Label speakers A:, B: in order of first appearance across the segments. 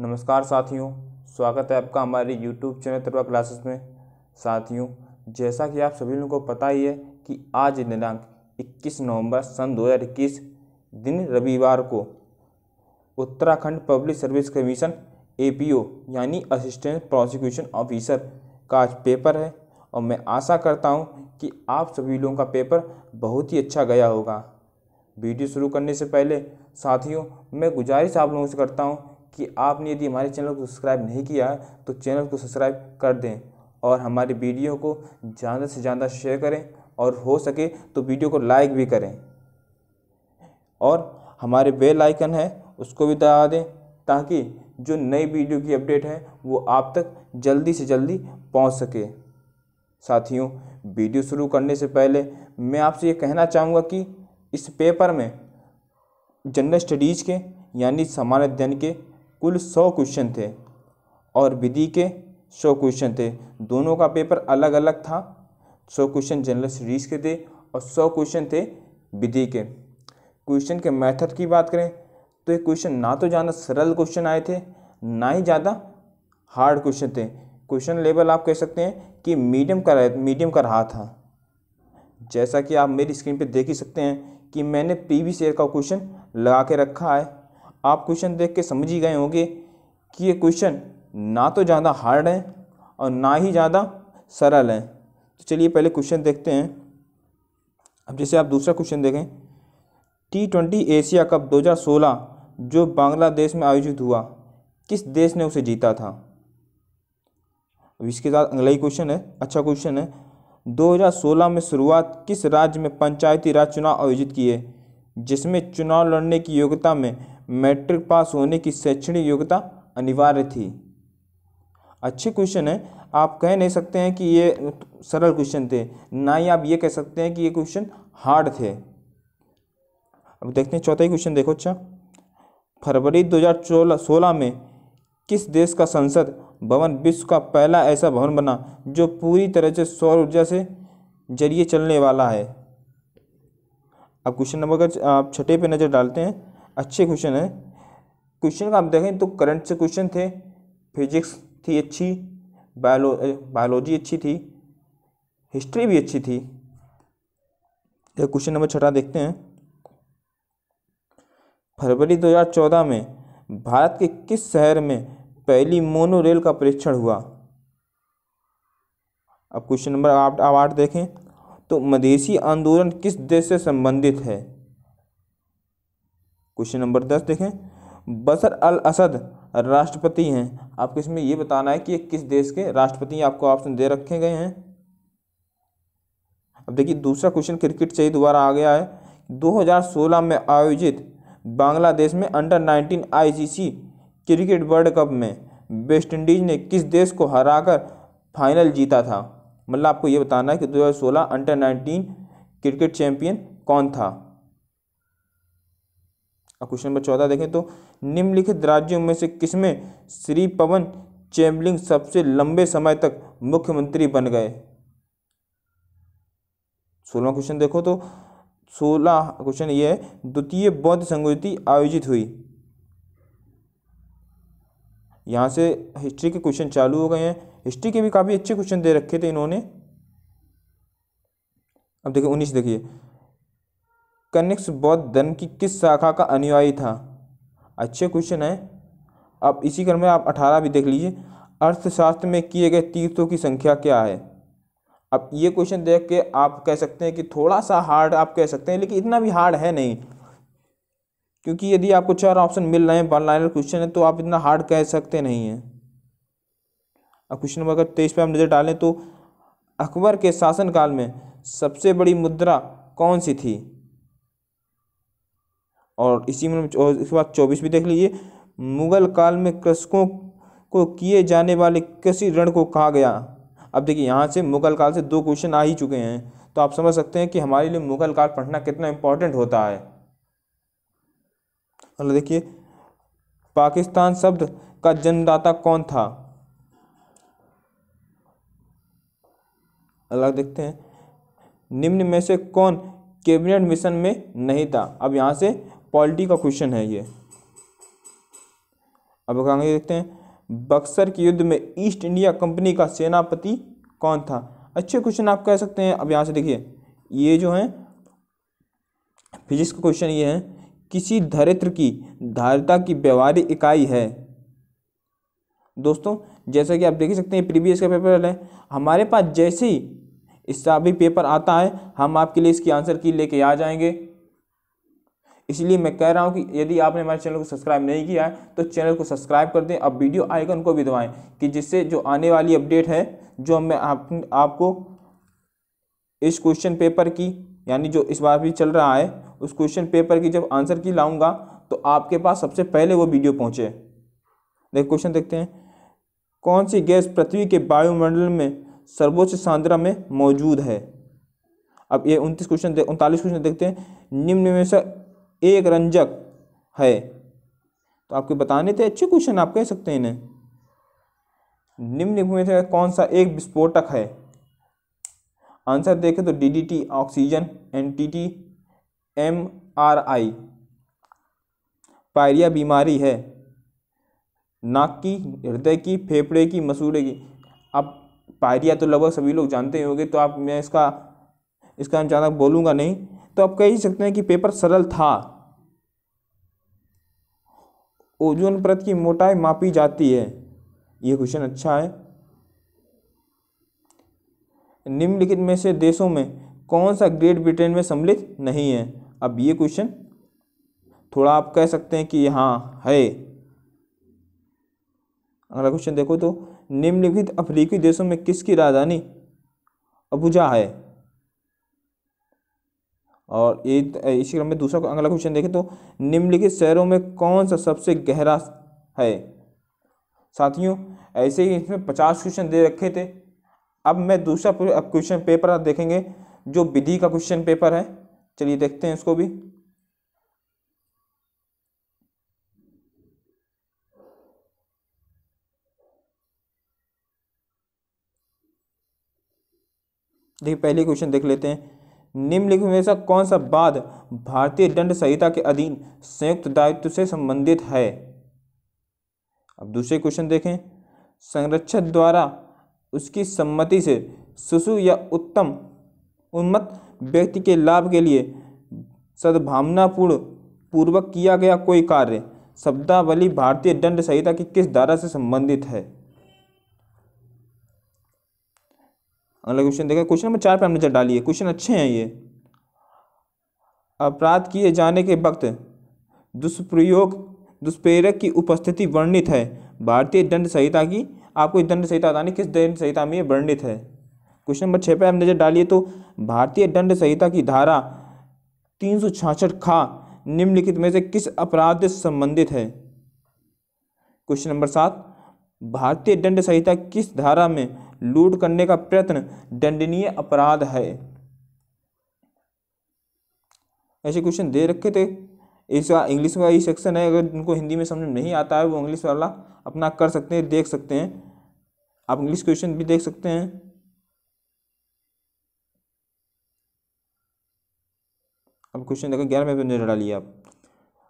A: नमस्कार साथियों, स्वागत है आपका हमारे YouTube चैनल तरुआ क्लासेस में। साथियों, जैसा कि आप सभी लोगों को पता ही है कि आज दिनांक 21 नवंबर सन 2021 दिन रविवार को Uttarakhand public service commission APO यानी असिस्टेंट प्रोसिक्यूशन ऑफिसर का आज पेपर है और मैं आशा करता हूं कि आप सभी लोगों का पेपर बहुत ही अच्छा गया होगा। वीडियो शुरू करने से पहले साथियों, मैं गुजारिश आप लोगों से करता हूं कि आपने यदि हमारे चैनल को सब्सक्राइब नहीं किया है तो चैनल को सब्सक्राइब कर दें और हमारी वीडियो को ज़्यादा से ज़्यादा शेयर करें और हो सके तो वीडियो को लाइक भी करें और हमारे बेल आइकन है उसको भी दबा दें ताकि जो नई वीडियो की अपडेट है वो आप तक जल्दी से जल्दी पहुंच सके। साथियों, वीडियो शुरू करने से पहले मैं आपसे ये कहना चाहूँगा कि इस पेपर में जनरल स्टडीज़ के यानी सामान्य अध्ययन के कुल 100 क्वेश्चन थे और विधि के 100 क्वेश्चन थे। दोनों का पेपर अलग अलग था। 100 क्वेश्चन जनरल स्टडीज़ के थे और 100 क्वेश्चन थे विधि के। क्वेश्चन के मेथड की बात करें तो ये क्वेश्चन ना तो ज़्यादा सरल क्वेश्चन आए थे ना ही ज़्यादा हार्ड क्वेश्चन थे। क्वेश्चन लेवल आप कह सकते हैं कि मीडियम का रहा था। जैसा कि आप मेरी स्क्रीन पे देख ही सकते हैं कि मैंने प्रीवियस ईयर का क्वेश्चन लगा के रखा है। आप क्वेश्चन देख के समझ ही गए होंगे कि ये क्वेश्चन ना तो ज़्यादा हार्ड है और ना ही ज़्यादा सरल है। तो चलिए पहले क्वेश्चन देखते हैं। अब जैसे आप दूसरा क्वेश्चन देखें, T20 एशिया कप 2016 जो बांग्लादेश में आयोजित हुआ, किस देश ने उसे जीता था? अब इसके साथ अगला ही क्वेश्चन है, अच्छा क्वेश्चन है। 2016 में शुरुआत किस राज्य में पंचायती राज चुनाव आयोजित किए जिसमें चुनाव लड़ने की योग्यता में मैट्रिक पास होने की शैक्षणिक योग्यता अनिवार्य थी? अच्छे क्वेश्चन है। आप कह नहीं सकते हैं कि ये सरल क्वेश्चन थे, ना ही आप ये कह सकते हैं कि ये क्वेश्चन हार्ड थे। अब देखते हैं चौथा ही क्वेश्चन, देखो। अच्छा, फरवरी 2016 में किस देश का संसद भवन विश्व का पहला ऐसा भवन बना जो पूरी तरह से सौर ऊर्जा से जरिए चलने वाला है? अब क्वेश्चन नंबर का आप छठे पे नज़र डालते हैं। अच्छे क्वेश्चन है। क्वेश्चन का आप देखें तो करंट से क्वेश्चन थे, फिजिक्स थी अच्छी, बायोलॉजी अच्छी थी, हिस्ट्री भी अच्छी थी। तो क्वेश्चन नंबर छठा देखते हैं। फरवरी 2014 में भारत के किस शहर में पहली मोनो रेल का परीक्षण हुआ? अब क्वेश्चन नंबर 8 देखें तो मधेसी आंदोलन किस देश से संबंधित है? क्वेश्चन नंबर 10 देखें, बशर अल असद राष्ट्रपति हैं। आपको इसमें ये बताना है कि ये किस देश के राष्ट्रपति हैं। आपको ऑप्शन दे रखे गए हैं। अब देखिए दूसरा क्वेश्चन क्रिकेट से ही दोबारा आ गया है। 2016 में आयोजित बांग्लादेश में under-19 ICC cricket world cup में वेस्ट इंडीज ने किस देश को हराकर फाइनल जीता था? मतलब आपको ये बताना है कि 2016 अंडर-19 क्रिकेट चैंपियन कौन था। अब क्वेश्चन नंबर 14 देखें तो निम्नलिखित राज्यों में से किसमें श्री पवन चैंबलिंग सबसे लंबे समय तक मुख्यमंत्री बन गए? 16वां क्वेश्चन देखो तो 16 क्वेश्चन ये है, द्वितीय बौद्ध संगोष्ठी आयोजित हुई। यहाँ से हिस्ट्री के क्वेश्चन चालू हो गए हैं। हिस्ट्री के भी काफ़ी अच्छे क्वेश्चन दे रखे थे इन्होंने। अब देखिए 19 देखिए, कनिष्क बौद्ध धर्म की किस शाखा का अनुयायी था? अच्छे क्वेश्चन है। अब इसी क्रम में आप 18 भी देख लीजिए, अर्थशास्त्र में किए गए तीर्थों की संख्या क्या है? अब ये क्वेश्चन देख के आप कह सकते हैं कि थोड़ा सा हार्ड आप कह सकते हैं, लेकिन इतना भी हार्ड है नहीं, क्योंकि यदि आपको 4 ऑप्शन मिल रहे हैं, वन लाइनर क्वेश्चन है, तो आप इतना हार्ड कह सकते नहीं हैं। अब क्वेश्चन नंबर अगर 23 पे हम नजर डालें तो अकबर के शासनकाल में सबसे बड़ी मुद्रा कौन सी थी? और इसी में इसके बाद 24 भी देख लीजिए, मुगल काल में कृषकों को किए जाने वाले कृषि ऋण को कहा गया? अब देखिए यहाँ से मुगल काल से 2 क्वेश्चन आ ही चुके हैं, तो आप समझ सकते हैं कि हमारे लिए मुगल काल पढ़ना कितना इंपॉर्टेंट होता है। अगला देखिए, पाकिस्तान शब्द का जन्मदाता कौन था? अगला देखते हैं, निम्न में से कौन कैबिनेट मिशन में नहीं था? अब यहाँ से पॉलिटी का क्वेश्चन है ये। अब आगे देखते हैं, बक्सर के युद्ध में ईस्ट इंडिया कंपनी का सेनापति कौन था। अच्छे क्वेश्चन आप कह सकते हैं। अब यहाँ से देखिए, ये जो है फिजिक्स का क्वेश्चन ये है, किसी धरित्र की धारिता की व्यवहारिक इकाई है। दोस्तों जैसा कि आप देख सकते हैं प्रीवियस का पेपर है, हमारे पास जैसे ही इसका भी पेपर आता है हम आपके लिए इसकी आंसर की लेके आ जाएंगे। इसलिए मैं कह रहा हूं कि यदि आपने हमारे चैनल को सब्सक्राइब नहीं किया है तो चैनल को सब्सक्राइब कर दें, अब वीडियो आइकन को भी दबाएं कि जिससे जो आने वाली अपडेट है, जो मैं आपको इस क्वेश्चन पेपर की, यानी जो इस बार भी चल रहा है, उस क्वेश्चन पेपर की जब आंसर की लाऊंगा तो आपके पास सबसे पहले वो वीडियो पहुंचे। क्वेश्चन देखते हैं, कौन सी गैस पृथ्वी के वायुमंडल में सर्वोच्च सांद्रता में मौजूद है। अब ये 39 क्वेश्चन देखते हैं, निम्न में से एक रंजक है। तो आपके बताने थे अच्छे क्वेश्चन, आप कह सकते हैं इन्हें। निम्न में से कौन सा एक विस्फोटक है। आंसर देखें तो DDT oxygen, NTT MRI. Pyorrhoea बीमारी है, नाक की, हृदय की, फेफड़े की, मसूड़े की। अब पायरिया तो लगभग सभी लोग जानते ही होंगे, तो आप मैं इसका हम ज़्यादा बोलूँगा नहीं। तो आप कह ही सकते हैं कि पेपर सरल था। ओजोन परत की मोटाई मापी जाती है, ये क्वेश्चन अच्छा है। निम्नलिखित में से देशों में कौन सा ग्रेट ब्रिटेन में सम्मिलित नहीं है। अब ये क्वेश्चन थोड़ा आप कह सकते हैं कि हाँ है। अगला क्वेश्चन देखो तो, निम्नलिखित अफ्रीकी देशों में किसकी राजधानी अबुजा है। और ये इसी क्रम में दूसरा अगला क्वेश्चन देखें तो, निम्नलिखित शहरों में कौन सा सबसे गहरा है। साथियों ऐसे ही इसमें 50 क्वेश्चन दे रखे थे। अब मैं दूसरा क्वेश्चन पेपर आप देखेंगे जो विधि का क्वेश्चन पेपर है। चलिए देखते हैं इसको भी। देखिए पहले क्वेश्चन देख लेते हैं, निम्नलिखित में से कौन सा वाद भारतीय दंड संहिता के अधीन संयुक्त दायित्व से संबंधित है। अब दूसरे क्वेश्चन देखें, संरक्षक द्वारा उसकी सम्मति से शिशु या उन्मत्त व्यक्ति के लाभ के लिए सद्भावनापूर्ण पूर्वक किया गया कोई कार्य शब्दावली भारतीय दंड संहिता की किस धारा से संबंधित है। अगला क्वेश्चन देखा, क्वेश्चन नंबर 4 पर हम नजर डालिए, क्वेश्चन अच्छे हैं ये। अपराध किए जाने के वक्त दुष्प्रेरक की उपस्थिति वर्णित है भारतीय दंड संहिता की। आपको दंड संहिता बतानी किस दंड संहिता में ये वर्णित है। क्वेश्चन नंबर 6 पर हम नजर डालिए तो, भारतीय दंड संहिता की धारा 366 खा निम्नलिखित में से किस अपराध से संबंधित है। क्वेश्चन नंबर 7, भारतीय दंड संहिता किस धारा में लूट करने का प्रयत्न दंडनीय अपराध है। ऐसे क्वेश्चन दे रखे थे। इसका इंग्लिश का ही सेक्शन है, अगर उनको हिंदी में समझ नहीं आता है वो इंग्लिश वाला अपना कर सकते हैं, देख सकते हैं। आप इंग्लिश क्वेश्चन भी देख सकते हैं। अब क्वेश्चन देखो 11 में नजर डालिए आप,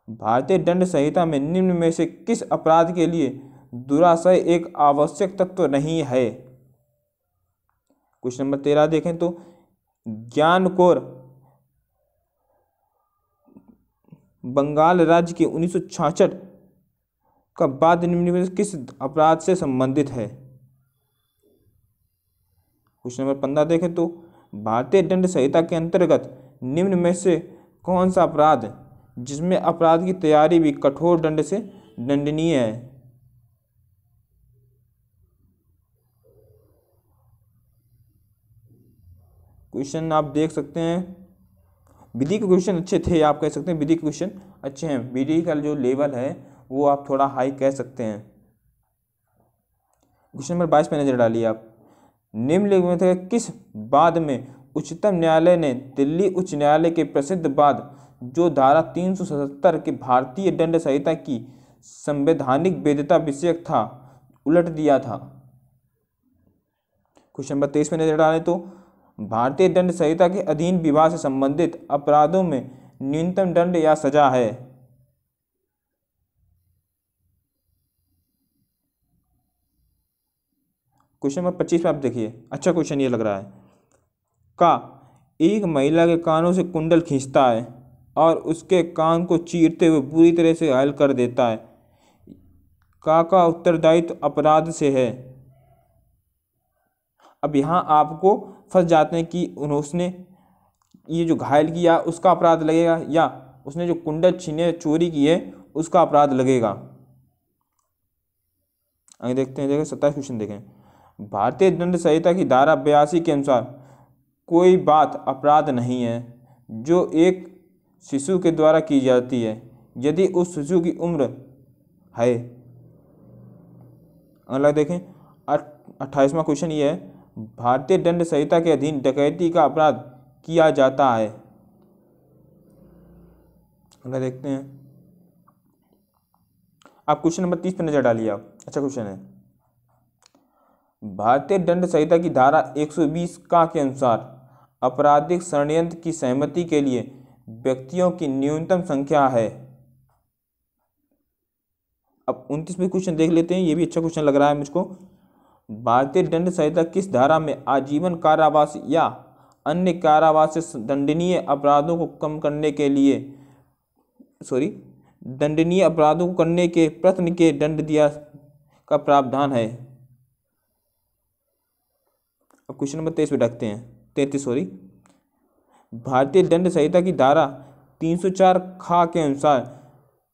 A: भारतीय दंड संहिता में निम्न में से किस अपराध के लिए दुराशय एक आवश्यक तत्व नहीं है। क्वेश्चन नंबर 13 देखें तो, ज्ञानकोर बंगाल राज्य के 1966 का बाद निम्न में से किस अपराध से संबंधित है। क्वेश्चन नंबर 15 देखें तो, भारतीय दंड संहिता के अंतर्गत निम्न में से कौन सा अपराध जिसमें अपराध की तैयारी भी कठोर दंड से दंडनीय है। क्वेश्चन आप देख सकते हैं, विधि के क्वेश्चन अच्छे थे, आप कह सकते हैं विधि के क्वेश्चन अच्छे हैं। विधि का जो लेवल है वो आप थोड़ा हाई कह सकते हैं। क्वेश्चन नंबर 22 पे नजर डालिए आप, निम्नलिखित में से किस वाद में उच्चतम न्यायालय ने दिल्ली उच्च न्यायालय के प्रसिद्ध वाद जो धारा 377 के भारतीय दंड संहिता की संवैधानिक वैधता विषयक था उलट दिया था। क्वेश्चन नंबर 23 में नजर डालें तो, भारतीय दंड संहिता के अधीन विवाह से संबंधित अपराधों में न्यूनतम दंड या सजा है। क्वेश्चन नंबर 25 में आप देखिए, अच्छा क्वेश्चन ये लग रहा है। का एक महिला के कानों से कुंडल खींचता है और उसके कान को चीरते हुए बुरी तरह से घायल कर देता है, का उत्तरदायित्व अपराध से है। अब यहाँ आपको फंस जाते हैं कि उसने ये जो घायल किया उसका अपराध लगेगा या उसने जो कुंडल छीने चोरी की है उसका अपराध लगेगा। आगे देखते हैं, देखिए 27 क्वेश्चन देखें। भारतीय दंड संहिता की धारा 82 के अनुसार कोई बात अपराध नहीं है जो एक शिशु के द्वारा की जाती है यदि उस शिशु की उम्र है। अगला देखें 28वां क्वेश्चन ये है, भारतीय दंड संहिता के अधीन डकैती का अपराध किया जाता है। अगला देखते हैं, आप क्वेश्चन नंबर 30 पर नजर डालिए आप, अच्छा क्वेश्चन है। भारतीय दंड संहिता की धारा 120 का के अनुसार आपराधिक षड्यंत्र की सहमति के लिए व्यक्तियों की न्यूनतम संख्या है। अब 29वें क्वेश्चन देख लेते हैं, ये भी अच्छा क्वेश्चन लग रहा है मुझको। भारतीय दंड संहिता किस धारा में आजीवन कारावास या अन्य कारावास से दंडनीय अपराधों को कम करने के लिए दंडनीय अपराधों को करने के प्रयत्न के दंड दिया का प्रावधान है। अब क्वेश्चन नंबर 23 पे रखते हैं, 33 भारतीय दंड संहिता की धारा 304 खा के अनुसार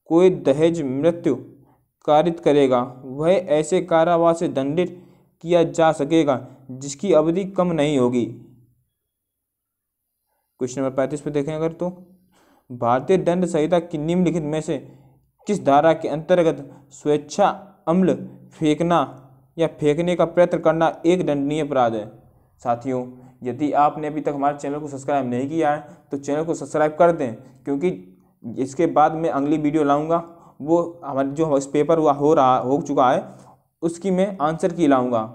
A: कोई दहेज मृत्यु कारित करेगा वह ऐसे कारावास से दंडित किया जा सकेगा जिसकी अवधि कम नहीं होगी। क्वेश्चन नंबर 35 पे देखें अगर तो, भारतीय दंड संहिता की निम्नलिखित में से किस धारा के अंतर्गत स्वेच्छा अम्ल फेंकना या फेंकने का प्रयत्न करना एक दंडनीय अपराध है। साथियों, यदि आपने अभी तक हमारे चैनल को सब्सक्राइब नहीं किया है तो चैनल को सब्सक्राइब कर दें, क्योंकि इसके बाद मैं अगली वीडियो लाऊंगा वो हमारे जो इस पेपर हो चुका है उसकी मैं आंसर की लाऊंगा।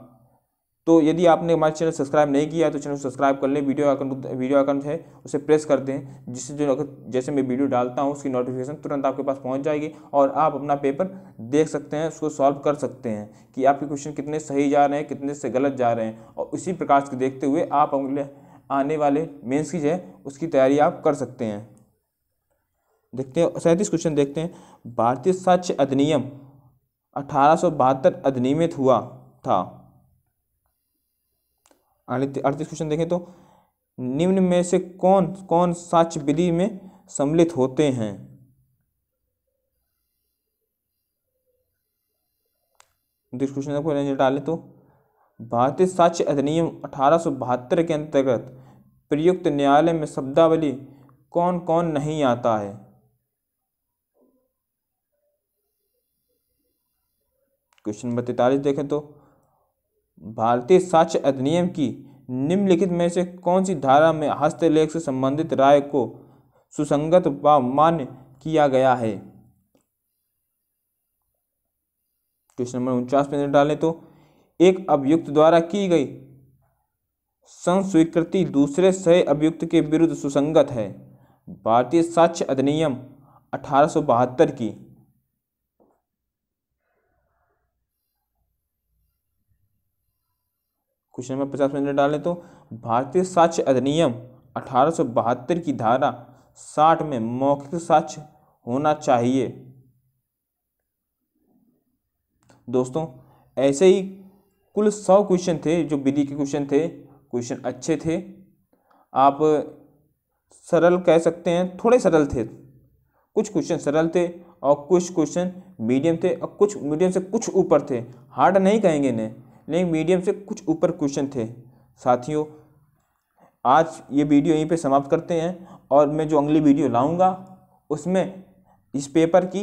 A: तो यदि आपने हमारे चैनल सब्सक्राइब नहीं किया है तो चैनल को सब्सक्राइब कर लें, वीडियो आइकन है उसे प्रेस कर दें, जिससे जैसे मैं वीडियो डालता हूँ उसकी नोटिफिकेशन तुरंत आपके पास पहुँच जाएगी और आप अपना पेपर देख सकते हैं, उसको सॉल्व कर सकते हैं कि आपके क्वेश्चन कितने सही जा रहे हैं, कितने से गलत जा रहे हैं, और इसी प्रकार से देखते हुए आप अगले आने वाले मेंस की है उसकी तैयारी आप कर सकते हैं। देखते हैं 37 क्वेश्चन देखते हैं। भारतीय साक्ष्य अधिनियम 1872 अधिनियमित हुआ था। 38 क्वेश्चन देखें तो, निम्न में से कौन कौन साक्ष्य विधि में सम्मिलित होते हैं। क्वेश्चन को रेंज डालें तो, भारतीय साक्ष्य अधिनियम 1872 के अंतर्गत प्रयुक्त न्यायालय में शब्दावली कौन कौन नहीं आता है। क्वेश्चन नंबर 43 देखें तो, भारतीय साक्ष्य अधिनियम की निम्नलिखित में से कौन सी धारा में हस्तलेख से संबंधित राय को सुसंगत व मान्य किया गया है। क्वेश्चन नंबर 49 में डालें तो, एक अभियुक्त द्वारा की गई संस्वीकृति दूसरे सह अभियुक्त के विरुद्ध सुसंगत है। भारतीय साक्ष्य अधिनियम 1872 की। क्वेश्चन नंबर 50 में डालें तो, भारतीय साक्ष्य अधिनियम 1872 की धारा 60 में मौखिक साक्ष्य होना चाहिए। दोस्तों, ऐसे ही कुल 100 क्वेश्चन थे जो विधि के क्वेश्चन थे। क्वेश्चन अच्छे थे, आप सरल कह सकते हैं, थोड़े सरल थे, कुछ क्वेश्चन सरल थे और कुछ क्वेश्चन मीडियम थे और कुछ मीडियम से कुछ ऊपर थे। हार्ड नहीं कहेंगे इन्हें, लेकिन मीडियम से कुछ ऊपर क्वेश्चन थे। साथियों, आज ये वीडियो यहीं पे समाप्त करते हैं और मैं जो अगली वीडियो लाऊंगा उसमें इस पेपर की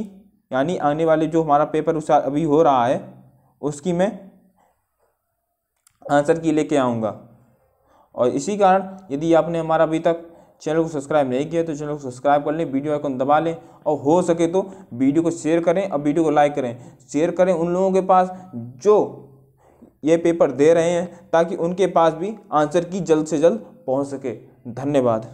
A: यानी आने वाले जो हमारा पेपर उस अभी हो रहा है उसकी मैं आंसर की लेके आऊँगा। और इसी कारण यदि आपने हमारा अभी तक चैनल को सब्सक्राइब नहीं किया तो चैनल को सब्सक्राइब कर लें, वीडियो आइकन दबा लें और हो सके तो वीडियो को शेयर करें और वीडियो को लाइक करें। शेयर करें उन लोगों के पास जो ये पेपर दे रहे हैं ताकि उनके पास भी आंसर की जल्द से जल्द पहुंच सके। धन्यवाद।